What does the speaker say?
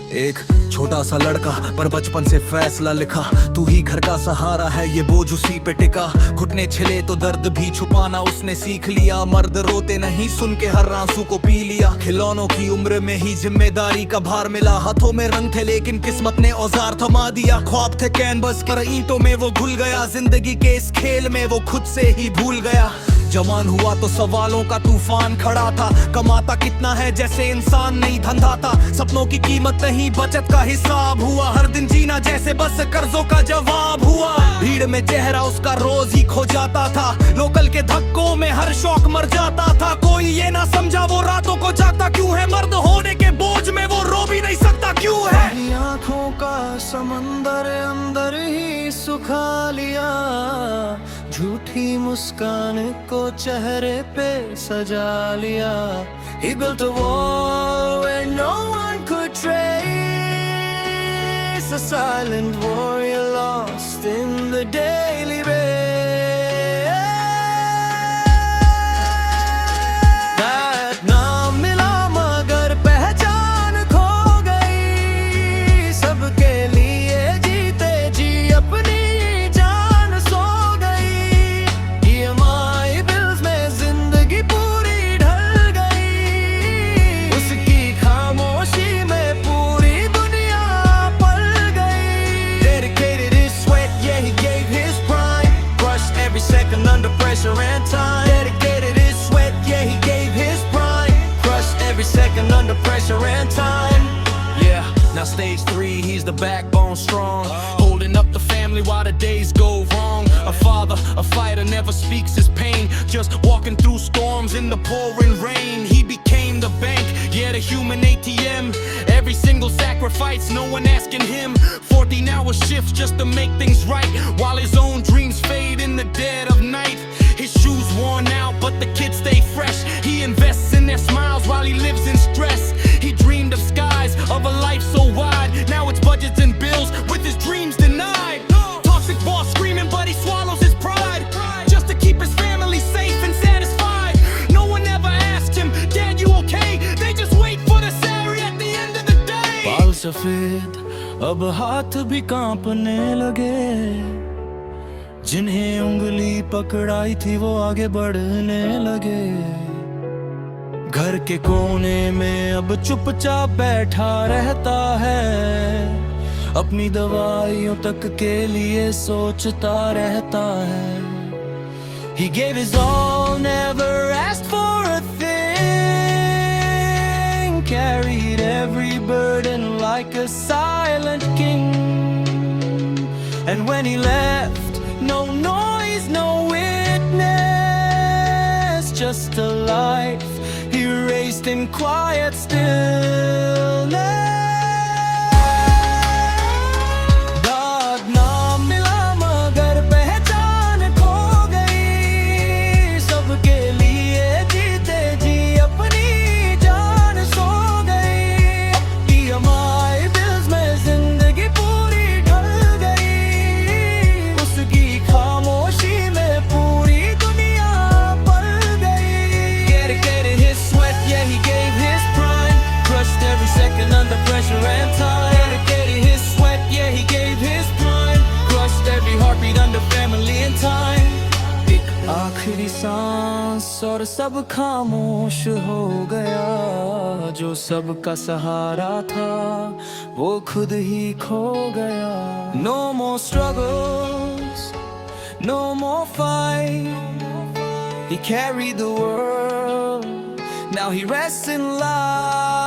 एक छोटा सा लड़का पर बचपन से फैसला लिखा, तू ही घर का सहारा है, ये बोझ उसी पे टिका। घुटने छिले तो दर्द भी छुपाना उसने सीख लिया, मर्द रोते नहीं सुन के हर आंसू को पी लिया। खिलौनों की उम्र में ही जिम्मेदारी का भार मिला, हाथों में रंग थे लेकिन किस्मत ने औजार थमा दिया। ख्वाब थे कैनवस पर ईंटों में वो घुल गया, जिंदगी के इस खेल में वो खुद से ही भूल गया। जवान हुआ तो सवालों का तूफान खड़ा था, कमाता कितना है जैसे इंसान नहीं धंधा था। सपनों की कीमत नहीं बचत का हिसाब हुआ, हर दिन जीना जैसे बस कर्जों का जवाब हुआ। भीड़ में चेहरा उसका रोज ही खो जाता था, लोकल के धक्कों में हर शौक मर जाता था। कोई ये ना समझा वो रातों को जागता क्यों है, मर्द होने के बोझ में वो रो भी नहीं सकता क्यों है। आंखों का समंदर अंदर ही सुखा लिया, झूठी मुस्कान को चेहरे पे सजा लिया। He built a wall where no one could trace, a silent warrior lost in the daily race. That नाम मिला मगर पहचान खो गई, सबके लिए जीते जी अपनी under pressure and time. Dedicated his sweat, yeah, he gave his prime. Crushed every second under pressure and time. Yeah, now stage 3, he's the backbone strong, holding up the family while the days go wrong. A father, a fighter, never speaks his pain, just walking through storms in the pouring rain. He became the bank, yeah, the human ATM. Every single sacrifice, no one asking him. 14-hour shifts just to make things right, while his own dreams fade in the dead of night. His shoes worn out, but the kids stay fresh. He invests in their smiles while he lives in stress. He dreamed of skies, of a life so wide. Now it's budgets and bills with his dreams denied. Toxic boss screaming, but he swallows his pride, just to keep his family safe and satisfied. No one ever asked him, Dad, you okay? They just wait for the salary at the end of the day. बाल सफेद अब हाथ भी कांपने लगे, जिन्हें उंगली पकड़ाई थी वो आगे बढ़ने लगे। घर के कोने में अब चुपचाप बैठा रहता है, अपनी दवाइयों तक के लिए सोचता रहता है। He gave his all, never asked for a thing, carried every burden like a silent king. And when he left, no noise, no witness, just a life he raced in quiet stillness. God नाम मिला मगर पहचान खो गई, सबके लिए जीते जी अपनी जान सो गई। EMI bills में जिंदगी पूरी ढल गई, उसकी खामोशी में पूरी दुनिया पल गई। Dedicated his sweat, yeah, he gave his prime, crushed every second under pressure and time. Dedicated his sweat, yeah, he gave his prime, crushed every heartbeat under family and time. एक आखिरी सांस और सब खामोश हो गया, जो सबका सहारा था वो खुद ही खो गया। No more struggles, no more fight, he carried the world, now he rests in light.